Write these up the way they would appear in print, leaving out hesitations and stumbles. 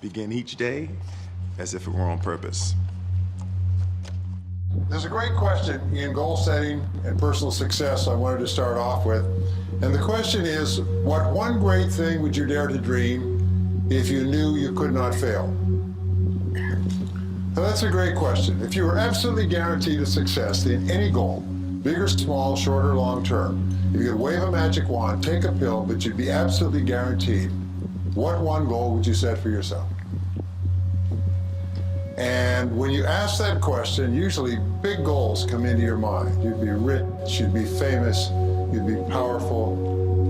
begin each day as if it were on purpose. There's a great question in goal setting and personal success I wanted to start off with. And the question is, what one great thing would you dare to dream if you knew you could not fail? Now that's a great question. If you were absolutely guaranteed a success in any goal, big or small, short or long term, if you could wave a magic wand, take a pill, but you'd be absolutely guaranteed, what one goal would you set for yourself? And when you ask that question, usually big goals come into your mind. You'd be rich, you'd be famous, you'd be powerful.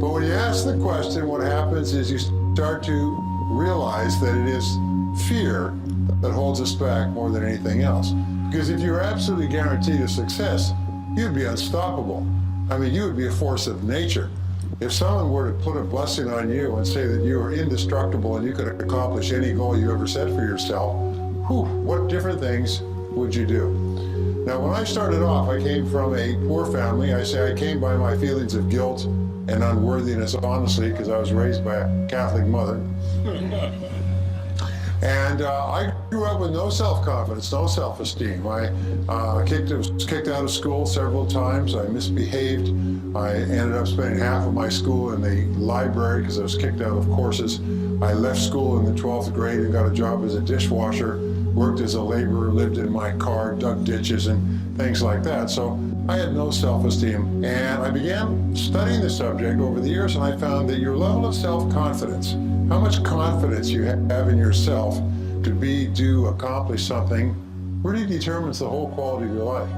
But when you ask the question, what happens is you start to realize that it is fear that holds us back more than anything else. Because if you were absolutely guaranteed a success, you'd be unstoppable. I mean, you would be a force of nature. If someone were to put a blessing on you and say that you were indestructible and you could accomplish any goal you ever set for yourself, what different things would you do? Now, when I started off, I came from a poor family. I say I came by my feelings of guilt and unworthiness, honestly, because I was raised by a Catholic mother. And I grew up with no self-confidence, no self-esteem. I was kicked out of school several times. I misbehaved. I ended up spending half of my school in the library because I was kicked out of courses. I left school in the 12th grade and got a job as a dishwasher, worked as a laborer, lived in my car, dug ditches and things like that. So I had no self-esteem. And I began studying the subject over the years, and I found that your level of self-confidence, how much confidence you have in yourself to be, do, accomplish something, really determines the whole quality of your life.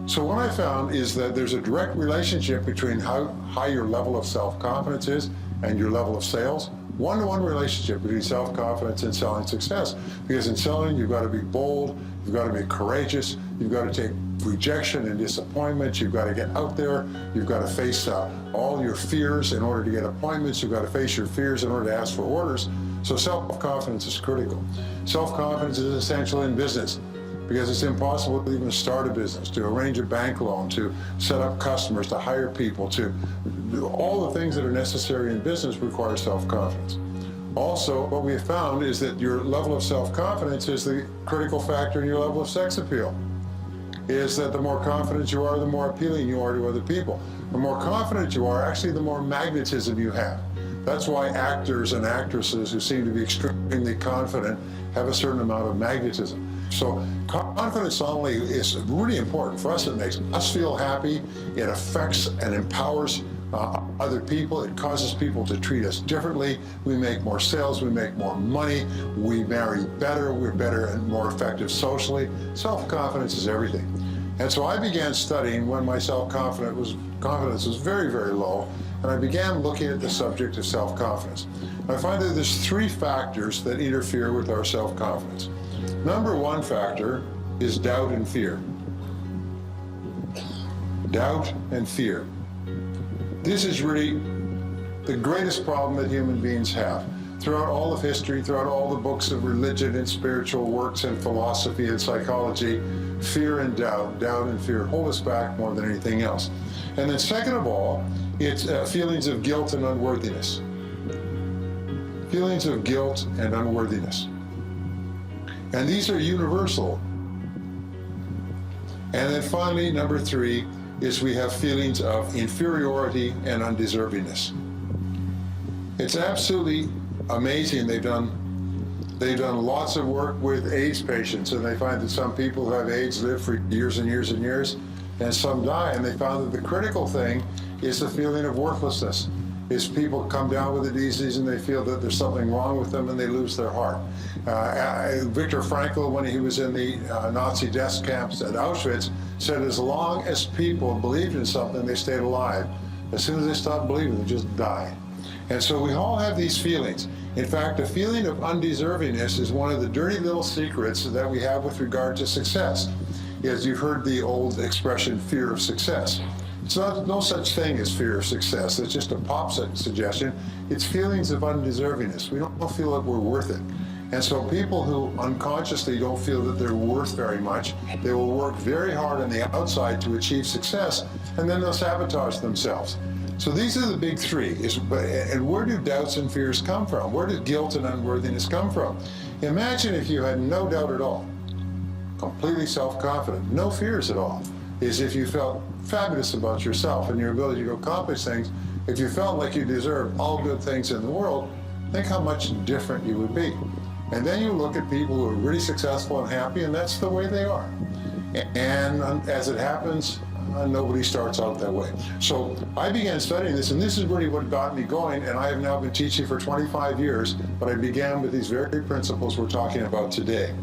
So what I found is that there's a direct relationship between how high your level of self-confidence is and your level of sales. One-to-one relationship between self-confidence and selling success. Because in selling, you've got to be bold, you've got to be courageous, you've got to take rejection and disappointment, you've got to get out there, you've got to face all your fears in order to get appointments, you've got to face your fears in order to ask for orders. So self-confidence is critical. Self-confidence is essential in business because it's impossible to even start a business, to arrange a bank loan, to set up customers, to hire people, to do all the things that are necessary in business require self-confidence. Also, what we have found is that your level of self-confidence is the critical factor in your level of sex appeal. Is that the more confident you are, the more appealing you are to other people. The more confident you are, actually the more magnetism you have. That's why actors and actresses who seem to be extremely confident have a certain amount of magnetism. So confidence not only is really important for us, it makes us feel happy, it affects and empowers other people, it causes people to treat us differently, we make more sales, we make more money, we marry better, we're better and more effective socially. Self-confidence is everything. And so I began studying when my self-confidence was very, very low, and I began looking at the subject of self-confidence. I find that there's three factors that interfere with our self-confidence. Number one factor is doubt and fear. Doubt and fear. This is really the greatest problem that human beings have. Throughout all of history, throughout all the books of religion and spiritual works and philosophy and psychology, fear and doubt and fear hold us back more than anything else. And then second of all, it's feelings of guilt and unworthiness. Feelings of guilt and unworthiness. And these are universal. And then finally, number three, is we have feelings of inferiority and undeservingness. It's absolutely amazing. They've done lots of work with AIDS patients, and they find that some people who have AIDS live for years and years and years, and some die. And they found that the critical thing is the feeling of worthlessness. Is people come down with the disease and they feel that there's something wrong with them and they lose their heart. Viktor Frankl, when he was in the Nazi death camps at Auschwitz, said as long as people believed in something, they stayed alive. As soon as they stopped believing, they just died. And so we all have these feelings. In fact, a feeling of undeservingness is one of the dirty little secrets that we have with regard to success. As you've heard the old expression, fear of success. It's no such thing as fear of success. It's just a pop suggestion. It's feelings of undeservingness. We don't feel that we're worth it. And so people who unconsciously don't feel that they're worth very much, they will work very hard on the outside to achieve success, and then they'll sabotage themselves. So these are the big three. And where do doubts and fears come from? Where does guilt and unworthiness come from? Imagine if you had no doubt at all, completely self-confident, no fears at all. Is if you felt fabulous about yourself and your ability to accomplish things. If you felt like you deserved all good things in the world, think how much different you would be. And then you look at people who are really successful and happy, and that's the way they are. And as it happens, nobody starts out that way. So I began studying this, and this is really what got me going, and I have now been teaching for 25 years, but I began with these very principles we're talking about today.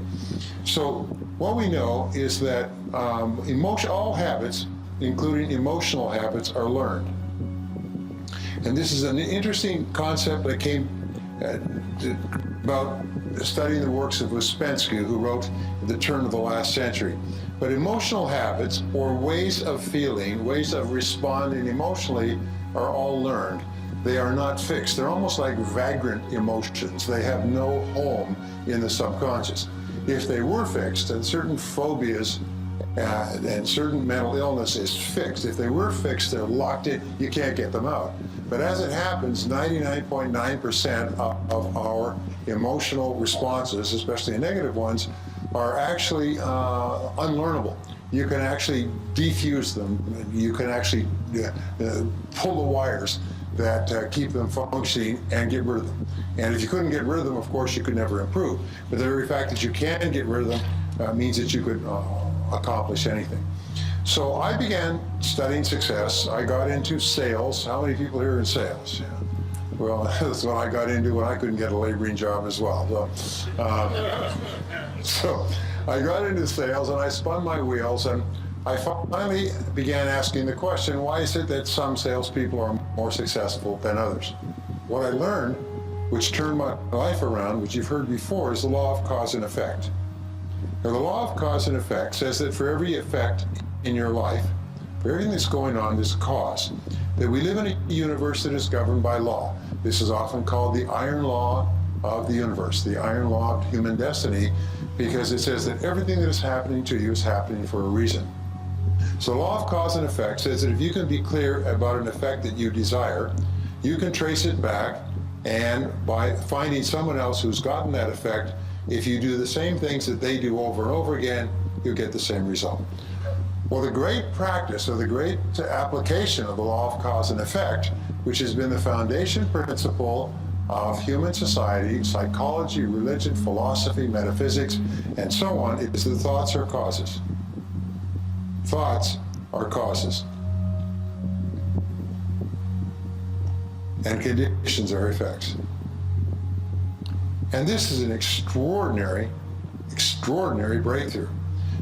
So what we know is that all habits, including emotional habits, are learned. And this is an interesting concept that came about studying the works of Ouspensky, who wrote at the turn of the last century. But emotional habits, or ways of feeling, ways of responding emotionally, are all learned. They are not fixed. They're almost like vagrant emotions. They have no home in the subconscious. If they were fixed, and certain phobias and certain mental illness is fixed, if they were fixed, they're locked in, you can't get them out. But as it happens, 99.9% of our emotional responses, especially the negative ones, are actually unlearnable. You can actually defuse them. You can actually pull the wires that keep them functioning and get rid of them. And if you couldn't get rid of them, of course, you could never improve. But the very fact that you can get rid of them means that you could accomplish anything. So I began studying success. I got into sales. How many people here are in sales? Yeah. Well, that's what I got into when I couldn't get a laboring job as well. So I got into sales and I spun my wheels, and I finally began asking the question, why is it that some salespeople are more successful than others? What I learned, which turned my life around, which you've heard before, is the law of cause and effect. Now, the law of cause and effect says that for every effect in your life, for everything that's going on, there's a cause. That we live in a universe that is governed by law. This is often called the iron law of the universe, the iron law of human destiny, because it says that everything that is happening to you is happening for a reason. So the law of cause and effect says that if you can be clear about an effect that you desire, you can trace it back, and by finding someone else who's gotten that effect, if you do the same things that they do over and over again, you get the same result. Well, the great practice, or the great application of the law of cause and effect, which has been the foundation principle of human society, psychology, religion, philosophy, metaphysics, and so on, is that thoughts are causes. Thoughts are causes. And conditions are effects. And this is an extraordinary breakthrough.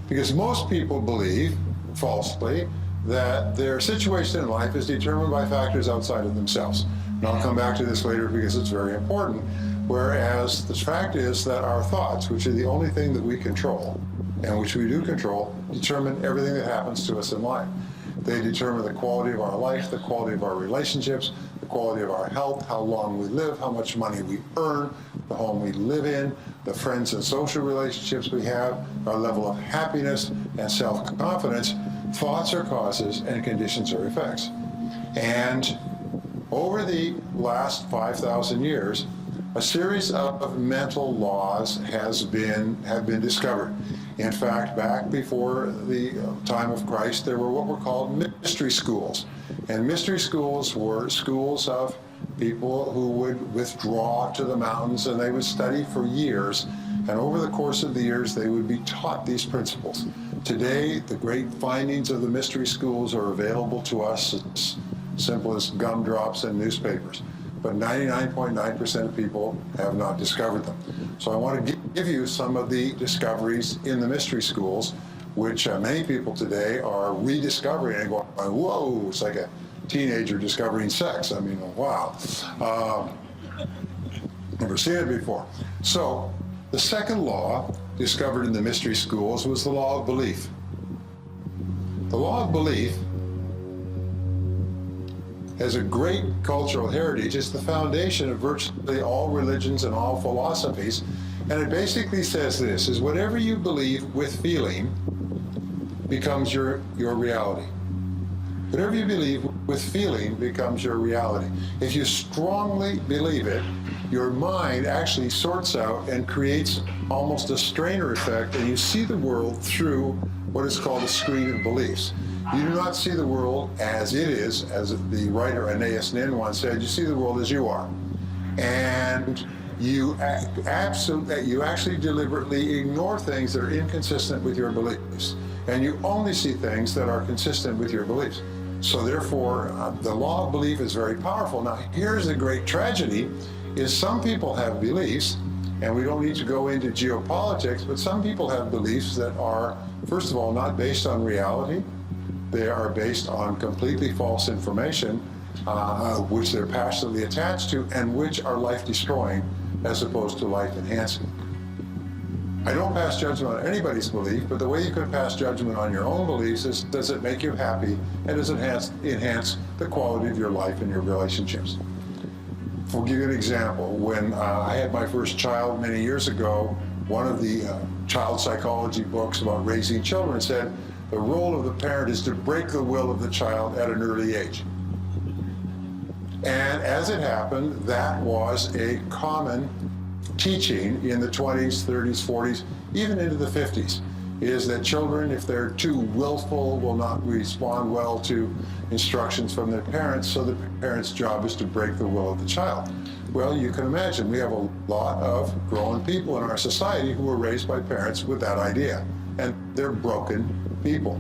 Because most people believe, falsely, that their situation in life is determined by factors outside of themselves. And I'll come back to this later because it's very important. Whereas the fact is that our thoughts, which are the only thing that we control, and which we do control, determine everything that happens to us in life. They determine the quality of our life, the quality of our relationships, the quality of our health, how long we live, how much money we earn, the home we live in, the friends and social relationships we have, our level of happiness and self-confidence. Thoughts are causes and conditions are effects. And over the last 5,000 years, a series of mental laws have been discovered. In fact, back before the time of Christ, there were what were called mystery schools. And mystery schools were schools of people who would withdraw to the mountains, and they would study for years. And over the course of the years, they would be taught these principles. Today, the great findings of the mystery schools are available to us as simple as gumdrops and newspapers. But 99.9% of people have not discovered them. So I want to give you some of the discoveries in the mystery schools, which many people today are rediscovering and going, whoa, it's like a teenager discovering sex. I mean, wow. Never seen it before. So the second law discovered in the mystery schools was the law of belief. The law of belief has a great cultural heritage. It's the foundation of virtually all religions and all philosophies. And it basically says this, is whatever you believe with feeling becomes your reality. Whatever you believe with feeling becomes your reality. If you strongly believe it, your mind actually sorts out and creates almost a strainer effect, and you see the world through what is called a screen of beliefs. You do not see the world as it is, as the writer Aeneas Nin once said, you see the world as you are. And you actually deliberately ignore things that are inconsistent with your beliefs. And you only see things that are consistent with your beliefs. So therefore, the law of belief is very powerful. Now, here's the great tragedy, is some people have beliefs, and we don't need to go into geopolitics, but some people have beliefs that are, first of all, not based on reality. They are based on completely false information, which they're passionately attached to, and which are life-destroying as opposed to life-enhancing. I don't pass judgment on anybody's belief, but the way you can pass judgment on your own beliefs is, does it make you happy, and does it enhance the quality of your life and your relationships? I'll give you an example. When I had my first child many years ago, one of the child psychology books about raising children said, the role of the parent is to break the will of the child at an early age. And as it happened, that was a common teaching in the 20s, 30s, 40s, even into the 50s, is that children, if they're too willful, will not respond well to instructions from their parents, so the parent's job is to break the will of the child. Well, you can imagine, we have a lot of grown people in our society who were raised by parents with that idea, and they're broken people.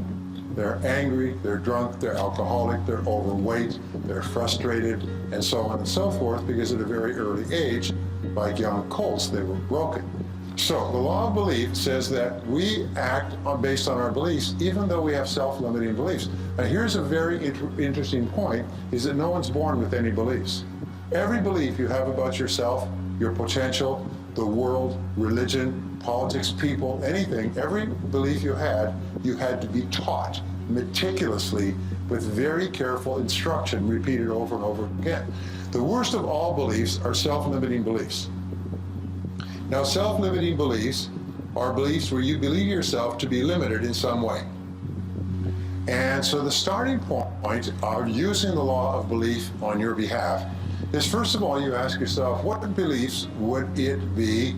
They're angry, they're drunk, they're alcoholic, they're overweight, they're frustrated, and so on and so forth, because at a very early age, like young colts, they were broken. So the law of belief says that we act based on our beliefs, even though we have self-limiting beliefs. Now here's a very interesting point, is that no one's born with any beliefs. Every belief you have about yourself, your potential, the world, religion, politics, people, anything, every belief you had to be taught meticulously with very careful instruction repeated over and over again. The worst of all beliefs are self-limiting beliefs. Now, self-limiting beliefs are beliefs where you believe yourself to be limited in some way. And so the starting point of using the law of belief on your behalf is, first of all, you ask yourself, what beliefs would it be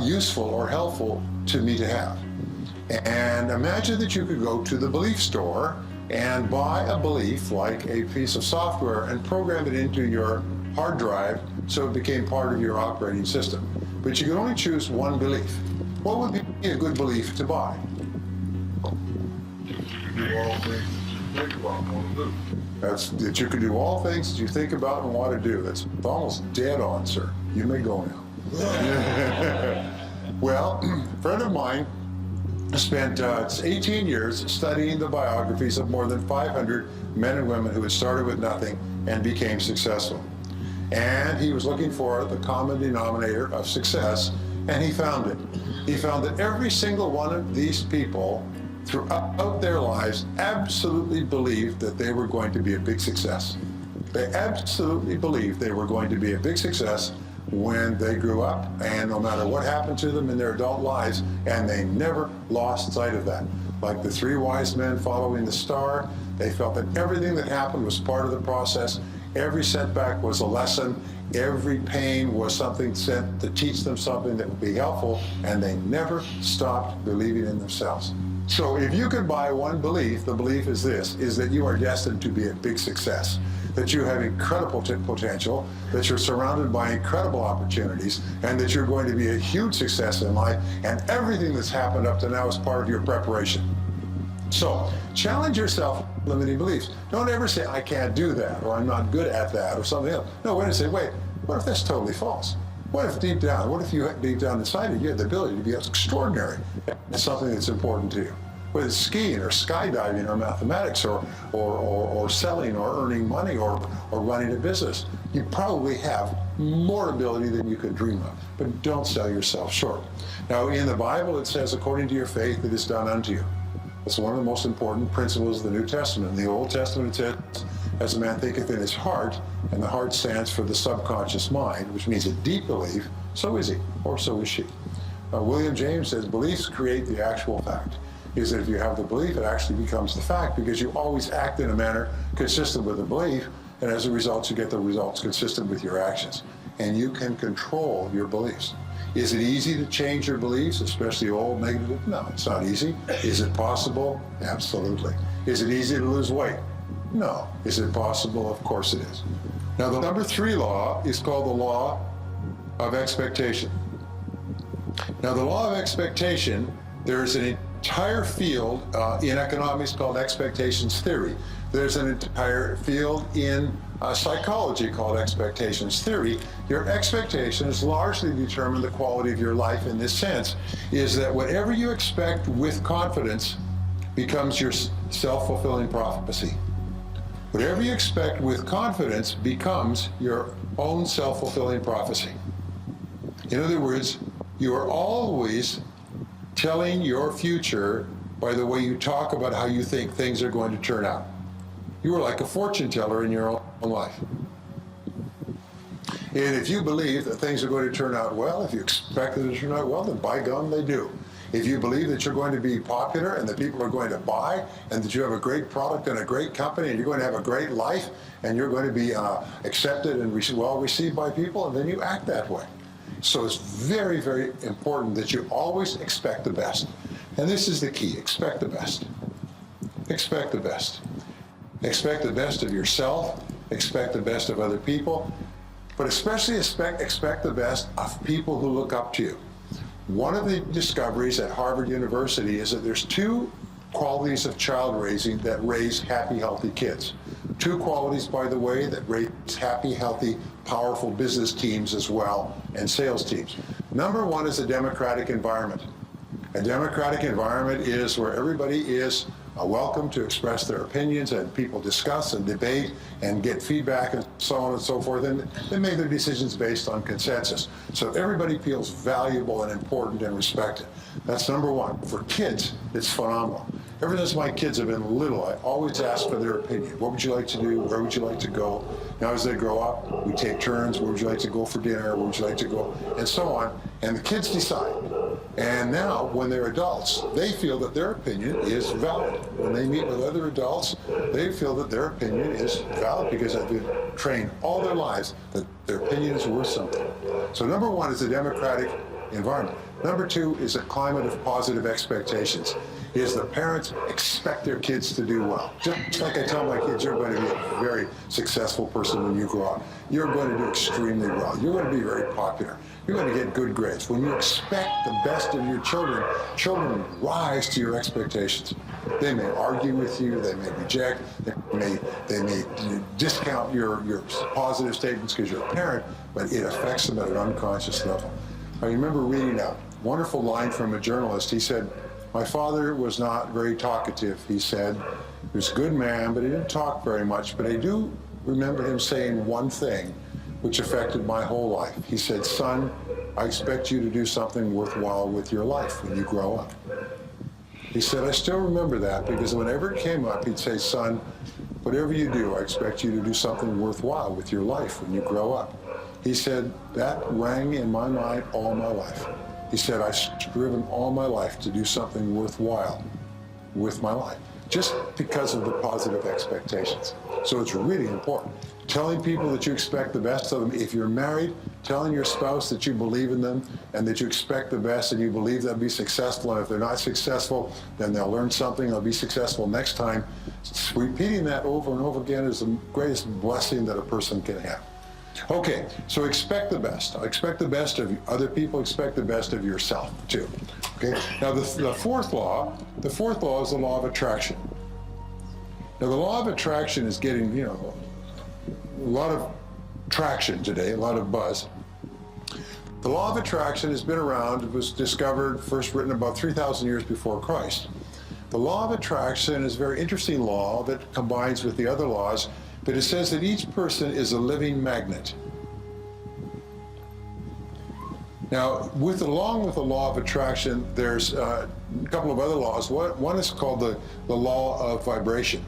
useful or helpful to me to have? And imagine that you could go to the belief store and buy a belief, like a piece of software, and program it into your hard drive so it became part of your operating system. But you can only choose one belief. What would be a good belief to buy? Do all things you think about and want to do. That's that you can do all things that you think about and want to do. That's almost dead on, sir. You may go now. Well, a friend of mine spent 18 years studying the biographies of more than 500 men and women who had started with nothing and became successful. And he was looking for the common denominator of success, and he found it. He found that every single one of these people throughout their lives absolutely believed that they were going to be a big success. They absolutely believed they were going to be a big success when they grew up, and no matter what happened to them in their adult lives, and they never lost sight of that. Like the three wise men following the star, they felt that everything that happened was part of the process. Every setback was a lesson. Every pain was something sent to teach them something that would be helpful, and they never stopped believing in themselves. So if you could buy one belief, the belief is this, is that you are destined to be a big success, that you have incredible potential, that you're surrounded by incredible opportunities, and that you're going to be a huge success in life, and everything that's happened up to now is part of your preparation. So challenge yourself limiting beliefs. Don't ever say, I can't do that, or I'm not good at that, or something else. No, wait and say, wait, what if that's totally false? What if deep down, what if you deep down inside you have the ability to be extraordinary at something that's important to you? Whether it's skiing or skydiving or mathematics or selling or earning money or running a business. You probably have more ability than you could dream of, but don't sell yourself short. Now in the Bible it says, according to your faith it is done unto you. That's one of the most important principles of the New Testament. In the Old Testament it says, as a man thinketh in his heart, and the heart stands for the subconscious mind, which means a deep belief, so is he, or so is she. William James says, beliefs create the actual fact. is that if you have the belief, it actually becomes the fact, because you always act in a manner consistent with the belief, and as a result, you get the results consistent with your actions. And you can control your beliefs. Is it easy to change your beliefs, especially old negative? No, it's not easy. Is it possible? Absolutely. Is it easy to lose weight? No. Is it possible? Of course it is. Now, the number 3 law is called the law of expectation. Now, the law of expectation, there's an entire field in economics called expectations theory. There's an entire field in psychology called expectations theory. Your expectations largely determine the quality of your life in this sense, is that whatever you expect with confidence becomes your self-fulfilling prophecy. Whatever you expect with confidence becomes your own self-fulfilling prophecy. In other words, you are always telling your future by the way you talk about how you think things are going to turn out. You are like a fortune teller in your own life. And if you believe that things are going to turn out well, if you expect them to turn out well, then by gum, they do. If you believe that you're going to be popular and that people are going to buy, and that you have a great product and a great company, and you're going to have a great life, and you're going to be accepted and well received by people, and then you act that way. So it's very, very important that you always expect the best. And this is the key: expect the best. Expect the best. Expect the best of yourself, expect the best of other people, but especially expect the best of people who look up to you. One of the discoveries at Harvard University is that there's 2 qualities of child raising that raise happy, healthy kids. 2 qualities, by the way, that raise happy, healthy, powerful business teams as well, and sales teams. Number 1 is a democratic environment. A democratic environment is where everybody is welcome to express their opinions, and people discuss and debate and get feedback and so on and so forth, and they make their decisions based on consensus. So everybody feels valuable and important and respected. That's number 1. For kids, it's phenomenal. Ever since my kids have been little, I always ask for their opinion. What would you like to do? Where would you like to go? Now as they grow up, we take turns. Where would you like to go for dinner? Where would you like to go? And so on. And the kids decide. And now, when they're adults, they feel that their opinion is valid. When they meet with other adults, they feel that their opinion is valid because they've been trained all their lives that their opinion is worth something. So number 1 is a democratic environment. Number 2 is a climate of positive expectations. Is the parents expect their kids to do well. Just like I tell my kids, you're going to be a very successful person when you grow up. You're going to do extremely well. You're going to be very popular. You're going to get good grades. When you expect the best of your children, children rise to your expectations. They may argue with you, they may reject, they may discount your positive statements because you're a parent, but it affects them at an unconscious level. I remember reading a wonderful line from a journalist. He said, "My father was not very talkative," he said. He was a good man, but he didn't talk very much. But I do remember him saying one thing which affected my whole life. He said, "Son, I expect you to do something worthwhile with your life when you grow up." He said, I still remember that because whenever it came up, he'd say, "Son, whatever you do, I expect you to do something worthwhile with your life when you grow up." He said, that rang in my mind all my life. He said, I've striven all my life to do something worthwhile with my life, just because of the positive expectations. So it's really important. Telling people that you expect the best of them. If you're married, telling your spouse that you believe in them and that you expect the best and you believe they'll be successful, and if they're not successful, then they'll learn something, they'll be successful next time. Repeating that over and over again is the greatest blessing that a person can have. Okay, so expect the best. Expect the best of other people, expect the best of yourself too. Okay, now the fourth law is the law of attraction. Now the law of attraction is getting, a lot of traction today, a lot of buzz. The law of attraction has been around. It was discovered, first written about 3,000 years before Christ. The law of attraction is a very interesting law that combines with the other laws, but it says that each person is a living magnet. Now, along with the law of attraction, there's a couple of other laws. One is called the law of vibration.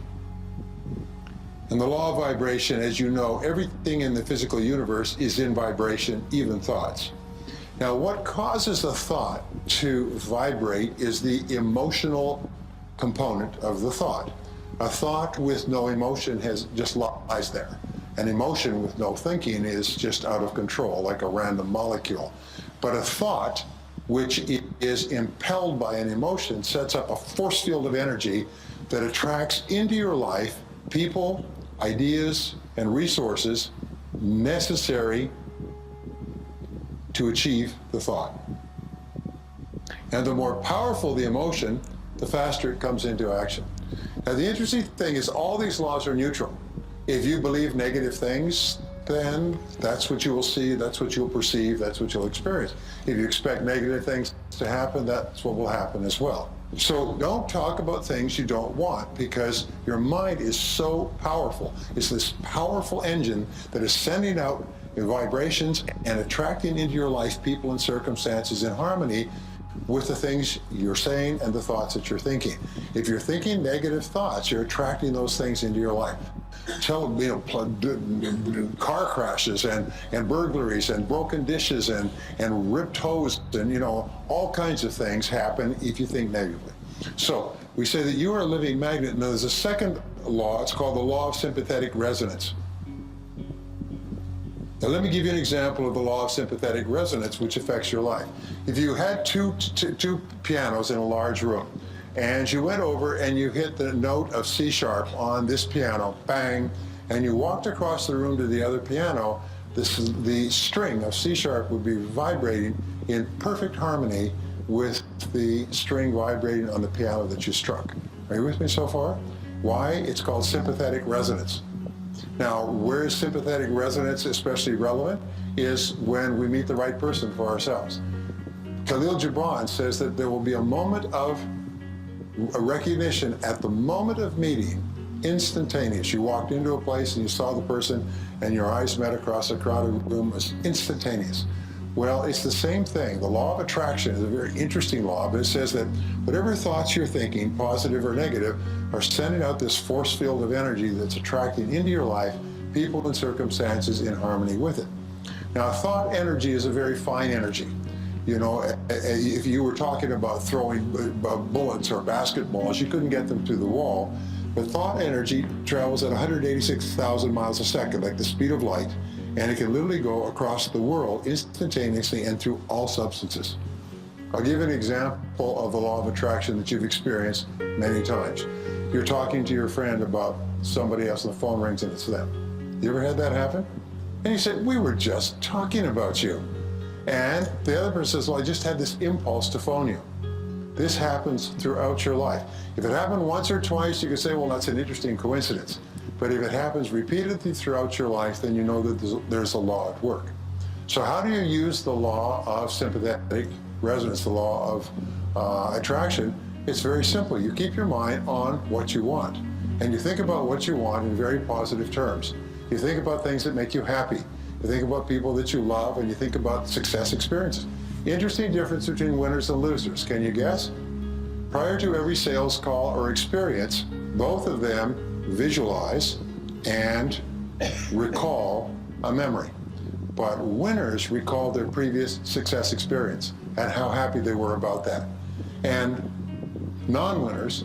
And the law of vibration, as you know, everything in the physical universe is in vibration, even thoughts. Now, what causes a thought to vibrate is the emotional component of the thought. A thought with no emotion just lies there. An emotion with no thinking is just out of control, like a random molecule. But a thought which is impelled by an emotion sets up a force field of energy that attracts into your life people, ideas, and resources necessary to achieve the thought. And the more powerful the emotion, the faster it comes into action. Now, the interesting thing is all these laws are neutral. If you believe negative things, then that's what you will see, that's what you'll perceive, that's what you'll experience. If you expect negative things to happen, that's what will happen as well. So don't talk about things you don't want, because your mind is so powerful. It's this powerful engine that is sending out vibrations and attracting into your life people and circumstances in harmony with the things you're saying and the thoughts that you're thinking. If you're thinking negative thoughts, you're attracting those things into your life. Car crashes and burglaries and broken dishes and ripped hose and all kinds of things happen if you think negatively. So we say that you are a living magnet. Now there's a second law. It's called the law of sympathetic resonance. Now let me give you an example of the law of sympathetic resonance, which affects your life. If you had two pianos in a large room, and you went over and you hit the note of C sharp on this piano, bang, and you walked across the room to the other piano, the string of C sharp would be vibrating in perfect harmony with the string vibrating on the piano that you struck. Are you with me so far? Why? It's called sympathetic resonance. Now, where is sympathetic resonance especially relevant? Is when we meet the right person for ourselves. Khalil Gibran says that there will be a moment of a recognition at the moment of meeting, instantaneous. You walked into a place and you saw the person and your eyes met across a crowded room. It was instantaneous. Well, it's the same thing. The law of attraction is a very interesting law, but it says that whatever thoughts you're thinking, positive or negative, are sending out this force field of energy that's attracting into your life people and circumstances in harmony with it. Now, thought energy is a very fine energy. If you were talking about throwing bullets or basketballs, you couldn't get them to the wall. But thought energy travels at 186,000 miles a second, like the speed of light, and it can literally go across the world instantaneously and through all substances. I'll give you an example of the law of attraction that you've experienced many times. You're talking to your friend about somebody else, and the phone rings and it's them. You ever had that happen? And you said, "We were just talking about you." And the other person says, "Well, I just had this impulse to phone you." This happens throughout your life. If it happened once or twice, you could say, "Well, that's an interesting coincidence." But if it happens repeatedly throughout your life, then you know that there's a law at work. So how do you use the law of sympathetic resonance, the law of attraction? It's very simple. You keep your mind on what you want. And you think about what you want in very positive terms. You think about things that make you happy. You think about people that you love, and you think about success experiences. Interesting difference between winners and losers. Can you guess? Prior to every sales call or experience, both of them visualize and recall a memory. But winners recall their previous success experience and how happy they were about that. And non-winners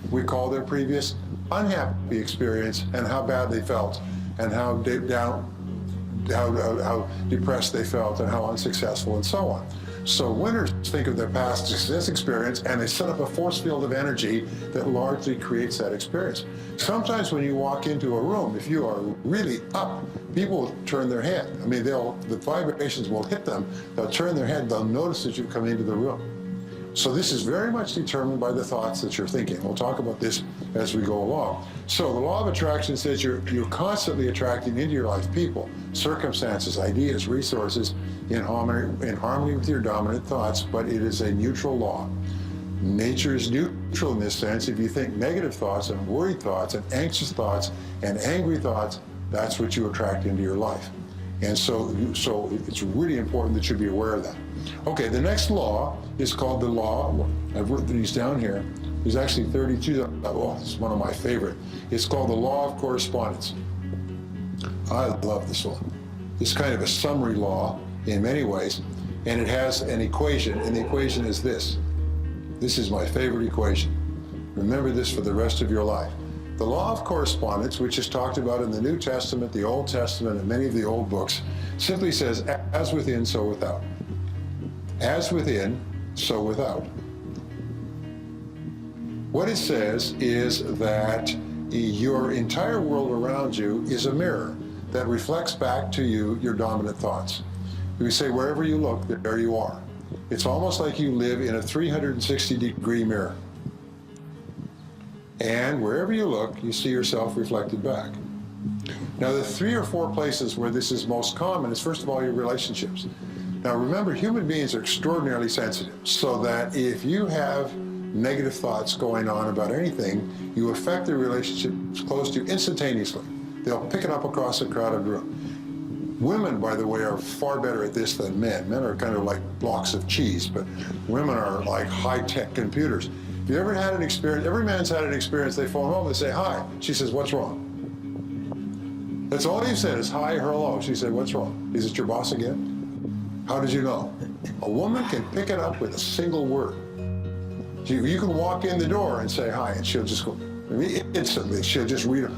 recall their previous unhappy experience and how bad they felt and how depressed they felt and how unsuccessful and so on. So winners think of their past success experience and they set up a force field of energy that largely creates that experience. Sometimes when you walk into a room, if you are really up, people will turn their head. I mean, the vibrations will hit them, they'll turn their head, they'll notice that you've come into the room. So this is very much determined by the thoughts that you're thinking. We'll talk about this as we go along. So the law of attraction says you're constantly attracting into your life people, circumstances, ideas, resources in harmony with your dominant thoughts, but it is a neutral law. Nature is neutral in this sense. If you think negative thoughts and worried thoughts and anxious thoughts and angry thoughts, that's what you attract into your life. And so it's really important that you be aware of that. Okay, the next law is called the law, I've written these down here. There's actually 32, well, this is one of my favorite. It's called the law of correspondence. I love this one. It's kind of a summary law in many ways. And it has an equation, and the equation is this. This is my favorite equation. Remember this for the rest of your life. The law of correspondence, which is talked about in the New Testament, the Old Testament, and many of the old books, simply says, as within, so without. As within, so without. What it says is that your entire world around you is a mirror that reflects back to you your dominant thoughts. We say wherever you look, there you are. It's almost like you live in a 360-degree mirror. And wherever you look, you see yourself reflected back. Now, the 3 or 4 places where this is most common is, first of all, your relationships. Now, remember, human beings are extraordinarily sensitive, so that if you have negative thoughts going on about anything, you affect the relationships close to you instantaneously. They'll pick it up across a crowded room. Women, by the way, are far better at this than men. Men are kind of like blocks of cheese, but women are like high-tech computers. If you ever had an experience, every man's had an experience, they phone home and say, hi. She says, what's wrong? That's all you've said is hi or hello. She said, what's wrong? Is it your boss again? How did you know? A woman can pick it up with a single word. You can walk in the door and say hi, and she'll just go, instantly, she'll just read it.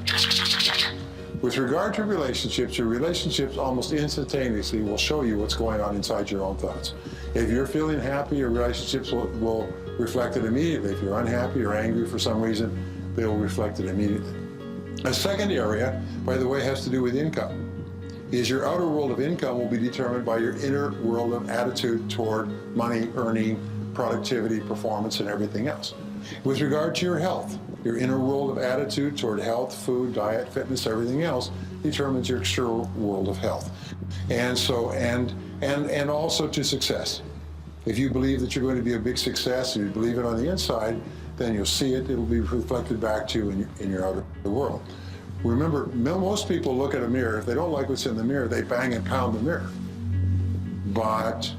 With regard to relationships, your relationships almost instantaneously will show you what's going on inside your own thoughts. If you're feeling happy, your relationships will reflect it immediately. If you're unhappy or angry for some reason, they will reflect it immediately. A second area, by the way, has to do with income. Is your outer world of income will be determined by your inner world of attitude toward money, earning, productivity, performance, and everything else. With regard to your health, your inner world of attitude toward health, food, diet, fitness, everything else determines your external world of health. And so, and also to success. If you believe that you're going to be a big success, and you believe it on the inside, then you'll see it, it'll be reflected back to you in your outer world. Remember, most people look at a mirror, if they don't like what's in the mirror, they bang and pound the mirror. But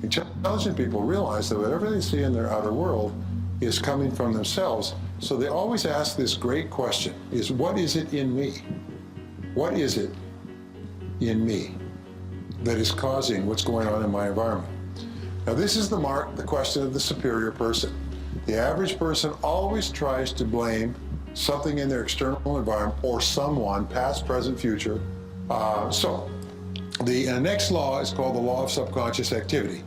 intelligent people realize that whatever they see in their outer world is coming from themselves. So they always ask this great question, is what is it in me? What is it in me that is causing what's going on in my environment? Now this is the question of the superior person. The average person always tries to blame something in their external environment or someone, past, present, future. The next law is called the law of subconscious activity.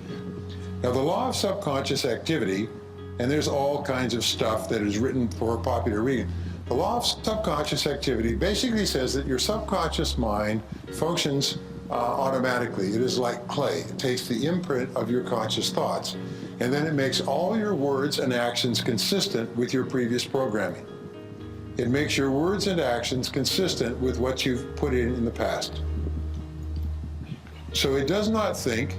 Now the law of subconscious activity, and there's all kinds of stuff that is written for popular reading. The law of subconscious activity basically says that your subconscious mind functions automatically. It is like clay. It takes the imprint of your conscious thoughts, and then it makes all your words and actions consistent with your previous programming. It makes your words and actions consistent with what you've put in the past. So it does not think,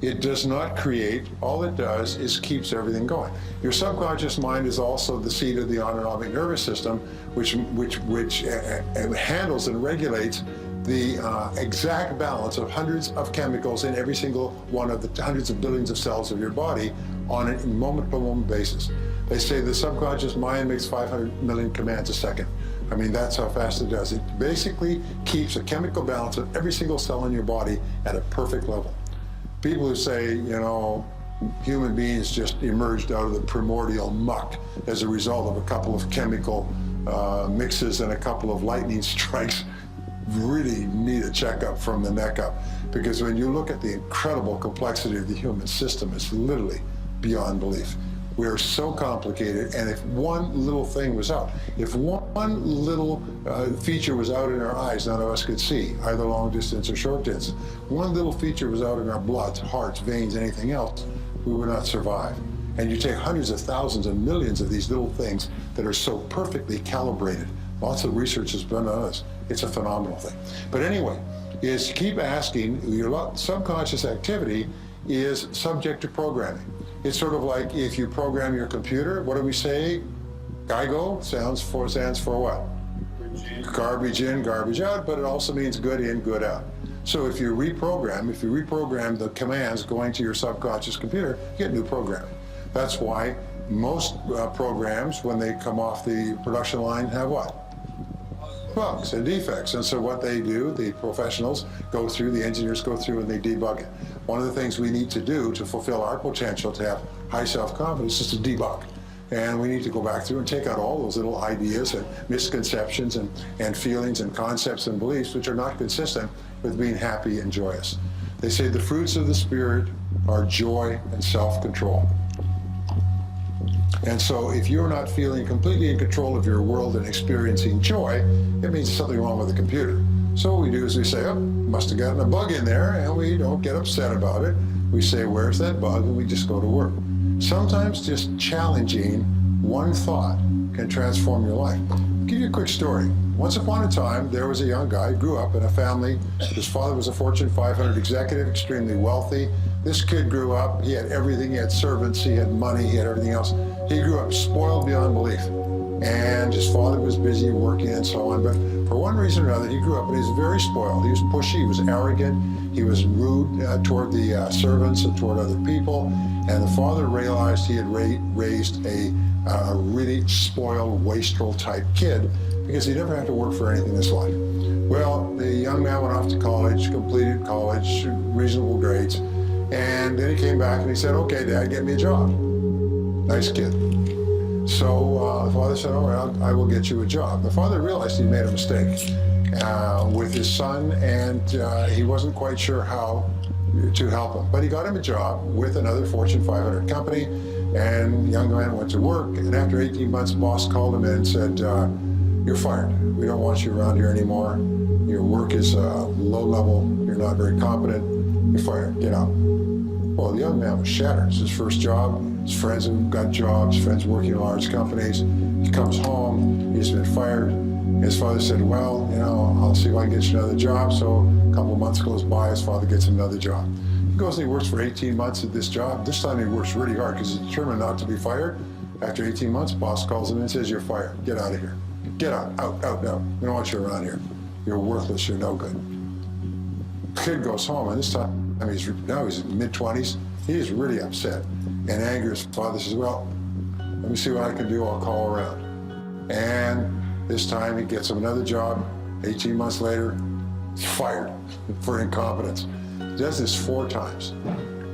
it does not create, all it does is keeps everything going. Your subconscious mind is also the seat of the autonomic nervous system, which handles and regulates the exact balance of hundreds of chemicals in every single one of the hundreds of billions of cells of your body on a moment-by-moment basis. They say the subconscious mind makes 500 million commands a second. I mean, that's how fast it does. It basically keeps a chemical balance of every single cell in your body at a perfect level. People who say, you know, human beings just emerged out of the primordial muck as a result of a couple of chemical mixes and a couple of lightning strikes really need a checkup from the neck up. Because when you look at the incredible complexity of the human system, it's literally beyond belief. We are so complicated, and if one little thing was out, if one little feature was out in our eyes none of us could see, either long distance or short distance, one little feature was out in our blood, hearts, veins, anything else, we would not survive. And you take hundreds of thousands and millions of these little things that are so perfectly calibrated. Lots of research has been on this. It's a phenomenal thing. But anyway, is keep asking, your subconscious activity is subject to programming. It's sort of like if you program your computer, what do we say? GIGO stands for what? Garbage in, garbage out, but it also means good in, good out. So if you reprogram the commands going to your subconscious computer, you get new programming. That's why most programs, when they come off the production line, have what? bugs and defects. And so what they do, the professionals go through, the engineers go through and they debug it. One of the things we need to do to fulfill our potential to have high self-confidence is to debug. And we need to go back through and take out all those little ideas and misconceptions and feelings and concepts and beliefs which are not consistent with being happy and joyous. They say the fruits of the Spirit are joy and self-control. And so if you're not feeling completely in control of your world and experiencing joy, it means there's something wrong with the computer. So what we do is we say, oh, must have gotten a bug in there, and we don't get upset about it. We say, where's that bug? And we just go to work. Sometimes just challenging one thought can transform your life. I'll give you a quick story. Once upon a time, there was a young guy, grew up in a family. His father was a Fortune 500 executive, extremely wealthy. This kid grew up, he had everything, he had servants, he had money, he had everything else. He grew up spoiled beyond belief. And his father was busy working and so on, but for one reason or another, he grew up and he was very spoiled. He was pushy, he was arrogant, he was rude toward the servants and toward other people. And the father realized he had raised a really spoiled, wastrel type kid because he never had to work for anything in his life. Well, the young man went off to college, completed college, reasonable grades, and then he came back and he said, okay, Dad, get me a job. Nice kid. So the father said, all right, I will get you a job. The father realized he made a mistake with his son, and he wasn't quite sure how to help him. But he got him a job with another Fortune 500 company, and the young man went to work, and after 18 months, boss called him in and said, you're fired. We don't want you around here anymore. Your work is low level. You're not very competent. You're fired. Get out. Well, the young man was shattered. It's his first job. His friends have got jobs, friends working in large companies. He comes home, he's been fired. His father said, well, you know, I'll see if I can get you another job. So a couple of months goes by, his father gets him another job. He goes and he works for 18 months at this job. This time he works really hard because he's determined not to be fired. After 18 months, boss calls him in and says, you're fired. Get out of here. Get out, out. We don't want you around here. You're worthless, you're no good. The kid goes home, and this time he's in mid-20s. He's really upset and angry. His father says, well, let me see what I can do. I'll call around. And this time he gets him another job. 18 months later, he's fired for incompetence. He does this 4 times.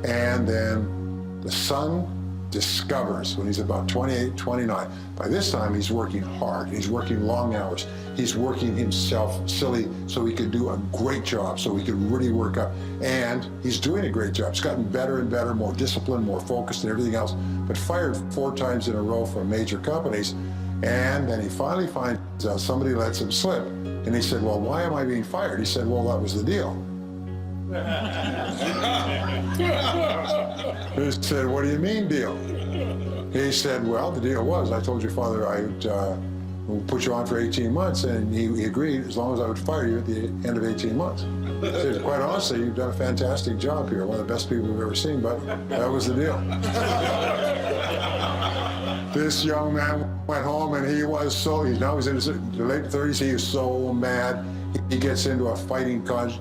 And then the son discovers when he's about 28, 29. By this time, he's working hard. He's working long hours. He's working himself silly so he could do a great job, so he could really work up. And he's doing a great job. He's gotten better and better, more disciplined, more focused and everything else, but fired 4 times in a row from major companies. And then he finally finds out somebody lets him slip. And he said, well, why am I being fired? He said, well, that was the deal. He said, what do you mean deal? He said, well, the deal was, I told your father I would put you on for 18 months, and he agreed as long as I would fire you at the end of 18 months. He said, quite honestly, you've done a fantastic job here, one of the best people we've ever seen, but that was the deal. This young man went home, and he was so, now he's in his late 30s, he is so mad. He gets into a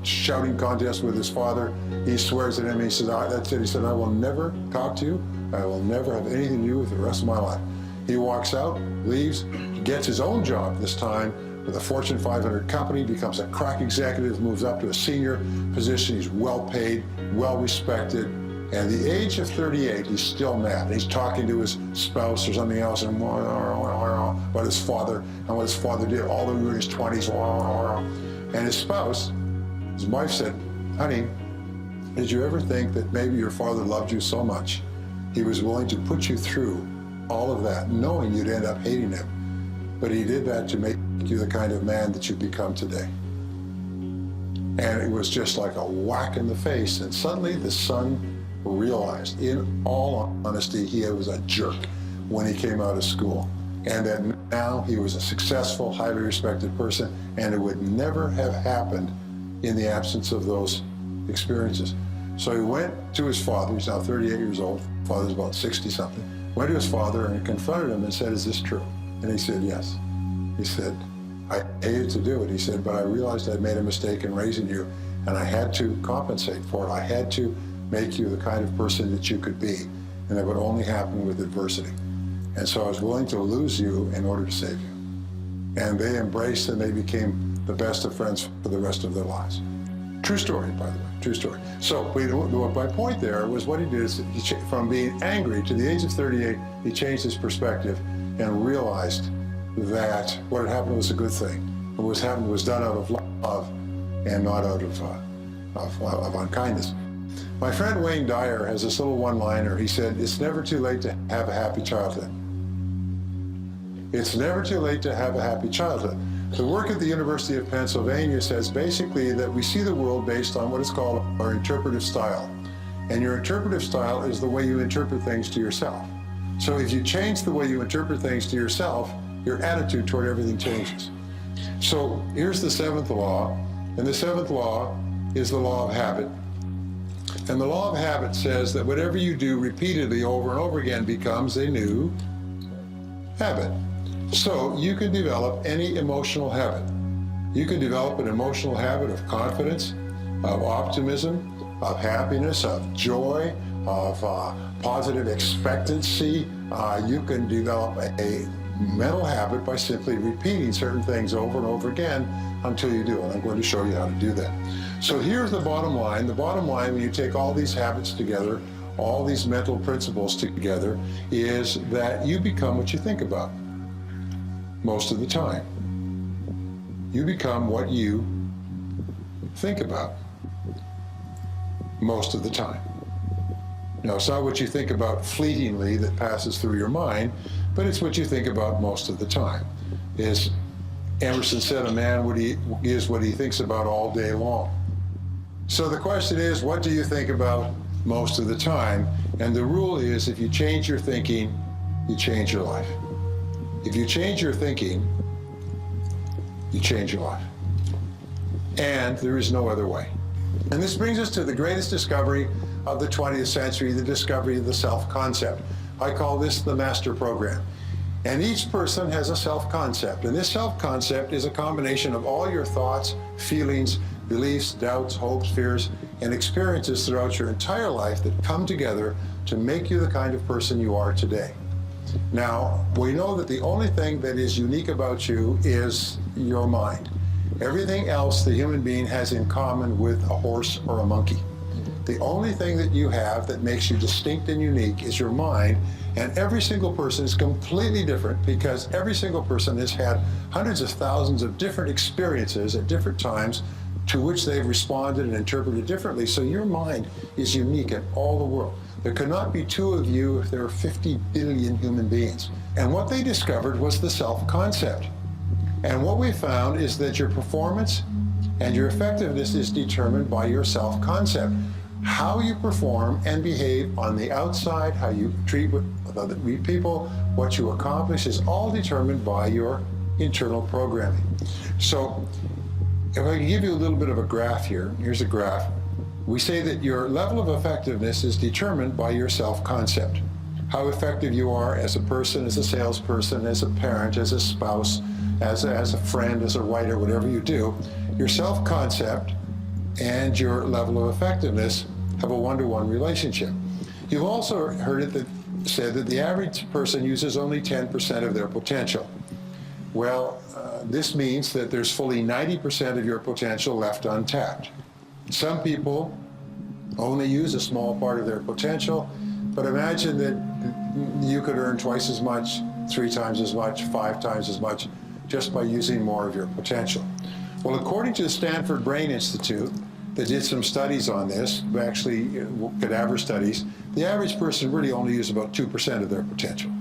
shouting contest with his father. He swears at him. He says, that's it. He said, I will never talk to you. I will never have anything to do with the rest of my life. He walks out, leaves, gets his own job this time with a Fortune 500 company, becomes a crack executive, moves up to a senior position. He's well paid, well respected. And at the age of 38, he's still mad. He's talking to his spouse or something else and about his father and what his father did all the way in his 20s. And his spouse, his wife said, honey, did you ever think that maybe your father loved you so much he was willing to put you through all of that, knowing you'd end up hating him? But he did that to make you the kind of man that you've become today. And it was just like a whack in the face. And suddenly the son realized, in all honesty, he was a jerk when he came out of school. And that now he was a successful, highly respected person, and it would never have happened in the absence of those experiences. So he went to his father. He's now 38 years old. Father's about 60-something. Went to his father and confronted him and said, is this true? And he said, yes. He said, I hated to do it. He said, but I realized I'd made a mistake in raising you, and I had to compensate for it. I had to make you the kind of person that you could be, and that would only happen with adversity. And so I was willing to lose you in order to save you. And they embraced and they became the best of friends for the rest of their lives. True story, by the way, true story. So my point there was what he did is from being angry to the age of 38, he changed his perspective and realized that what had happened was a good thing. What was happened was done out of love and not out of unkindness. My friend Wayne Dyer has this little one-liner. He said, "It's never too late to have a happy childhood." It's never too late to have a happy childhood. The work at the University of Pennsylvania says basically that we see the world based on what is called our interpretive style. And your interpretive style is the way you interpret things to yourself. So if you change the way you interpret things to yourself, your attitude toward everything changes. So here's the seventh law, and the seventh law is the law of habit. And the law of habit says that whatever you do repeatedly over and over again becomes a new habit. So you can develop any emotional habit. You can develop an emotional habit of confidence, of optimism, of happiness, of joy, of positive expectancy. You can develop a mental habit by simply repeating certain things over and over again until you do it. I'm going to show you how to do that. So here's the bottom line. The bottom line, when you take all these habits together, all these mental principles together, is that you become what you think about most of the time. You become what you think about most of the time. Now, it's not what you think about fleetingly that passes through your mind, but it's what you think about most of the time. As Emerson said, a man is what he thinks about all day long. So the question is, what do you think about most of the time? And the rule is, if you change your thinking, you change your life. If you change your thinking, you change your life. And there is no other way. And this brings us to the greatest discovery of the 20th century, the discovery of the self-concept. I call this the master program. And each person has a self-concept. And this self-concept is a combination of all your thoughts, feelings, beliefs, doubts, hopes, fears, and experiences throughout your entire life that come together to make you the kind of person you are today. Now, we know that the only thing that is unique about you is your mind. Everything else the human being has in common with a horse or a monkey. The only thing that you have that makes you distinct and unique is your mind, and every single person is completely different because every single person has had hundreds of thousands of different experiences at different times to which they've responded and interpreted differently. So your mind is unique in all the world. There could not be two of you if there are 50 billion human beings. And what they discovered was the self-concept. And what we found is that your performance and your effectiveness is determined by your self-concept. How you perform and behave on the outside, how you treat other people, what you accomplish is all determined by your internal programming. So if I can give you a little bit of a graph here, here's a graph. We say that your level of effectiveness is determined by your self-concept. How effective you are as a person, as a salesperson, as a parent, as a spouse, as a friend, as a writer, whatever you do, your self-concept and your level of effectiveness have a one-to-one relationship. You've also heard it said that the average person uses only 10% of their potential. Well, this means that there's fully 90% of your potential left untapped. Some people only use a small part of their potential, but imagine that you could earn twice as much, 3 times as much, 5 times as much, just by using more of your potential. Well, according to the Stanford Brain Institute, that did some studies on this, actually cadaver studies, the average person really only uses about 2% of their potential.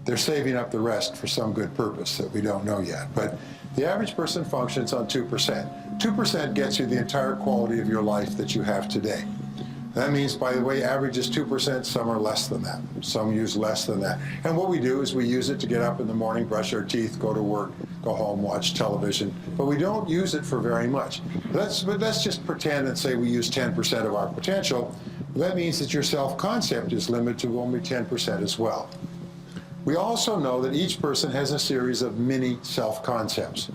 They're saving up the rest for some good purpose that we don't know yet. But the average person functions on 2%. 2% gets you the entire quality of your life that you have today. That means, by the way, average is 2%, some are less than that. Some use less than that. And what we do is we use it to get up in the morning, brush our teeth, go to work, go home, watch television, but we don't use it for very much. Let's just pretend and say we use 10% of our potential. That means that your self-concept is limited to only 10% as well. We also know that each person has a series of mini self-concepts.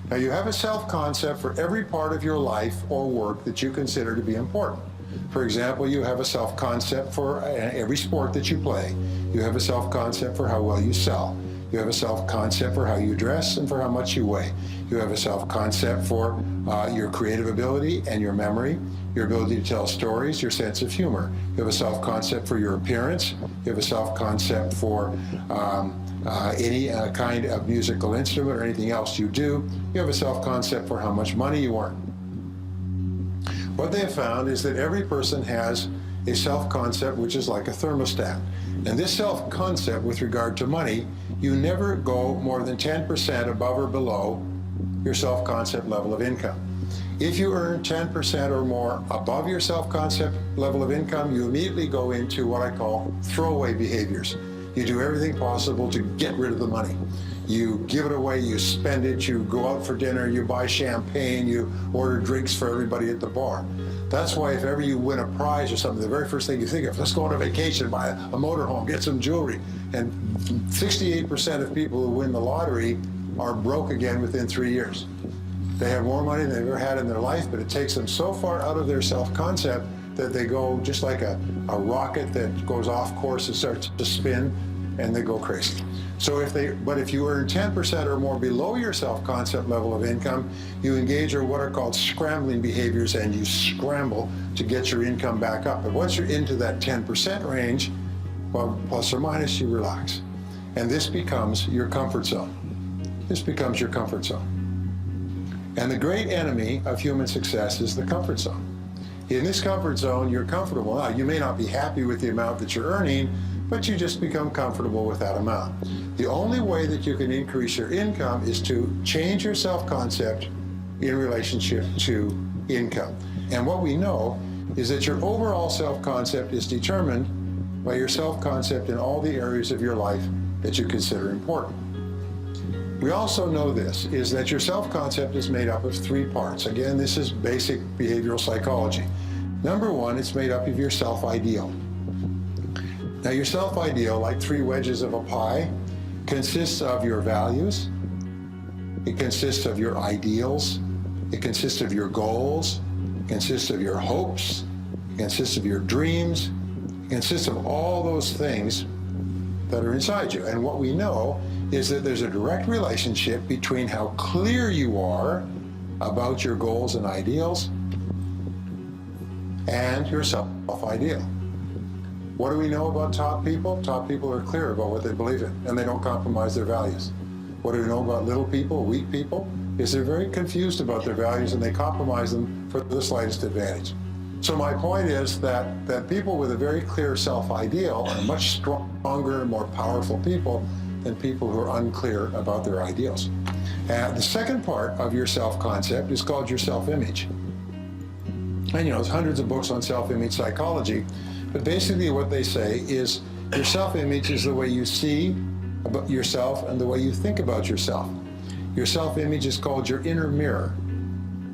Now, you have a self-concept for every part of your life or work that you consider to be important. For example, you have a self-concept for every sport that you play. You have a self-concept for how well you sell. You have a self-concept for how you dress and for how much you weigh. You have a self-concept for your creative ability and your memory, your ability to tell stories, your sense of humor. You have a self-concept for your appearance. You have a self-concept for any kind of musical instrument or anything else you do. You have a self-concept for how much money you earn. What they have found is that every person has a self-concept which is like a thermostat. And this self-concept with regard to money, you never go more than 10% above or below your self-concept level of income. If you earn 10% or more above your self-concept level of income, you immediately go into what I call throwaway behaviors. You do everything possible to get rid of the money. You give it away, you spend it, you go out for dinner, you buy champagne, you order drinks for everybody at the bar. That's why if ever you win a prize or something, the very first thing you think of, let's go on a vacation, buy a motorhome, get some jewelry. And 68% of people who win the lottery are broke again within 3 years. They have more money than they've ever had in their life, but it takes them so far out of their self-concept that they go just like a rocket that goes off course and starts to spin, and they go crazy. So if you earn 10% or more below your self-concept level of income, you engage in what are called scrambling behaviors, and you scramble to get your income back up. But once you're into that 10% range, well, plus or minus, you relax. And this becomes your comfort zone. This becomes your comfort zone. And the great enemy of human success is the comfort zone. In this comfort zone, you're comfortable. Now, you may not be happy with the amount that you're earning, but you just become comfortable with that amount. The only way that you can increase your income is to change your self-concept in relationship to income. And what we know is that your overall self-concept is determined by your self-concept in all the areas of your life that you consider important. We also know this, is that your self-concept is made up of 3 parts. Again, this is basic behavioral psychology. Number 1, it's made up of your self-ideal. Now, your self-ideal, like 3 wedges of a pie, consists of your values, it consists of your ideals, it consists of your goals, it consists of your hopes, it consists of your dreams, it consists of all those things that are inside you. And what we know is that there's a direct relationship between how clear you are about your goals and ideals and your self-ideal. What do we know about top people? Top people are clear about what they believe in, and they don't compromise their values. What do we know about little people, weak people? Is they're very confused about their values, and they compromise them for the slightest advantage. So my point is that people with a very clear self-ideal are much stronger and more powerful people than people who are unclear about their ideals. And the second part of your self-concept is called your self-image. And there's hundreds of books on self-image psychology, but basically what they say is your self-image is the way you see about yourself and the way you think about yourself. Your self-image is called your inner mirror.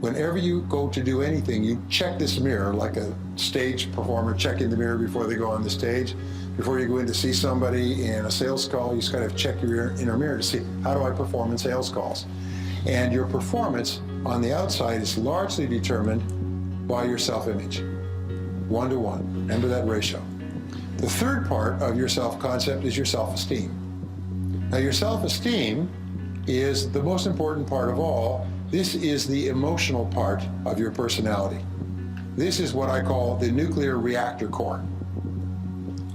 Whenever you go to do anything, you check this mirror like a stage performer checking the mirror before they go on the stage. Before you go in to see somebody in a sales call, you just kind of check your inner mirror to see, how do I perform in sales calls? And your performance on the outside is largely determined by your self-image. 1-to-1. Remember that ratio. The third part of your self-concept is your self-esteem. Now, your self-esteem is the most important part of all. This is the emotional part of your personality. This is what I call the nuclear reactor core.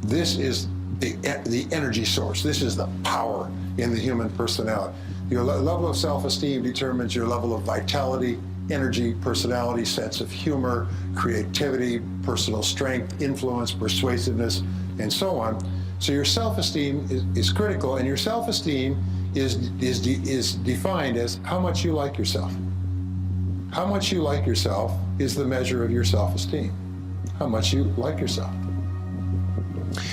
This is the energy source. This is the power in the human personality. Your level of self-esteem determines your level of vitality, energy, personality, sense of humor, creativity, personal strength, influence, persuasiveness, and so on. So your self-esteem is critical, and your self-esteem is defined as how much you like yourself. How much you like yourself is the measure of your self-esteem. How much you like yourself.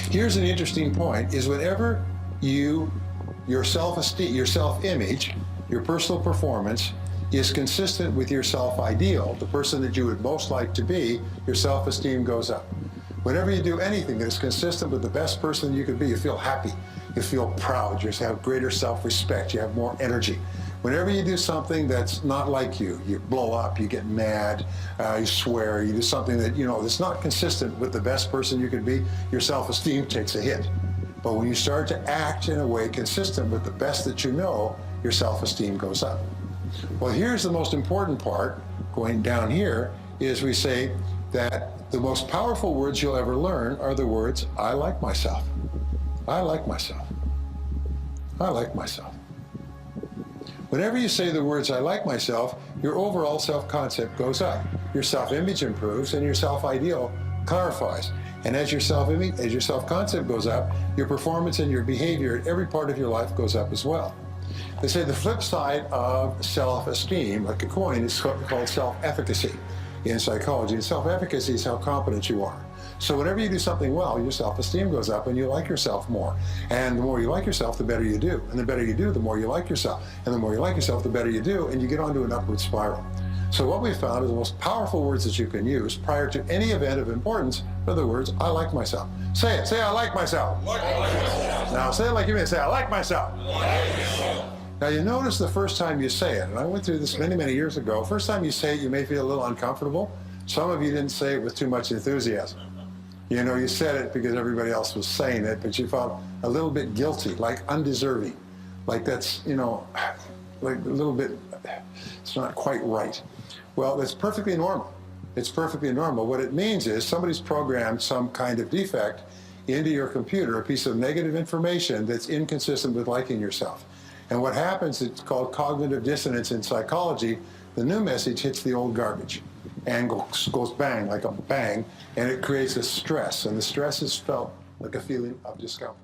Here's an interesting point, is whenever your self-esteem, your self-image, your personal performance is consistent with your self-ideal, the person that you would most like to be, your self-esteem goes up. Whenever you do anything that is consistent with the best person you could be, you feel happy, you feel proud, you have greater self-respect, you have more energy. Whenever you do something that's not like you blow up, you get mad, you swear, you do something that, that's not consistent with the best person you could be, your self-esteem takes a hit. But when you start to act in a way consistent with the best that you know, your self-esteem goes up. Well, here's the most important part, going down here, is we say that the most powerful words you'll ever learn are the words, I like myself. I like myself. I like myself. Whenever you say the words, I like myself, your overall self-concept goes up. Your self-image improves and your self-ideal clarifies. And as your self-image, as your self-concept goes up, your performance and your behavior at every part of your life goes up as well. They say the flip side of self-esteem, like a coin, is called self-efficacy in psychology. And self-efficacy is how competent you are. So whenever you do something well, your self-esteem goes up and you like yourself more. And the more you like yourself, the better you do. And the better you do, the more you like yourself. And the more you like yourself, the better you do. And you get onto an upward spiral. So what we found is the most powerful words that you can use prior to any event of importance are the words, I like myself. Say it. Say, I like myself. Now say it like you mean. Say, I like myself. Now you notice the first time you say it, and I went through this many, many years ago, first time you say it, you may feel a little uncomfortable. Some of you didn't say it with too much enthusiasm. You know, you said it because everybody else was saying it, but you felt a little bit guilty, like undeserving. Like that's, you know, like a little bit, it's not quite right. Well, that's perfectly normal. It's perfectly normal. What it means is somebody's programmed some kind of defect into your computer, a piece of negative information that's inconsistent with liking yourself. And what happens, it's called cognitive dissonance in psychology. The new message hits the old garbage and goes bang, like a bang, and it creates a stress. And the stress is felt like a feeling of discomfort.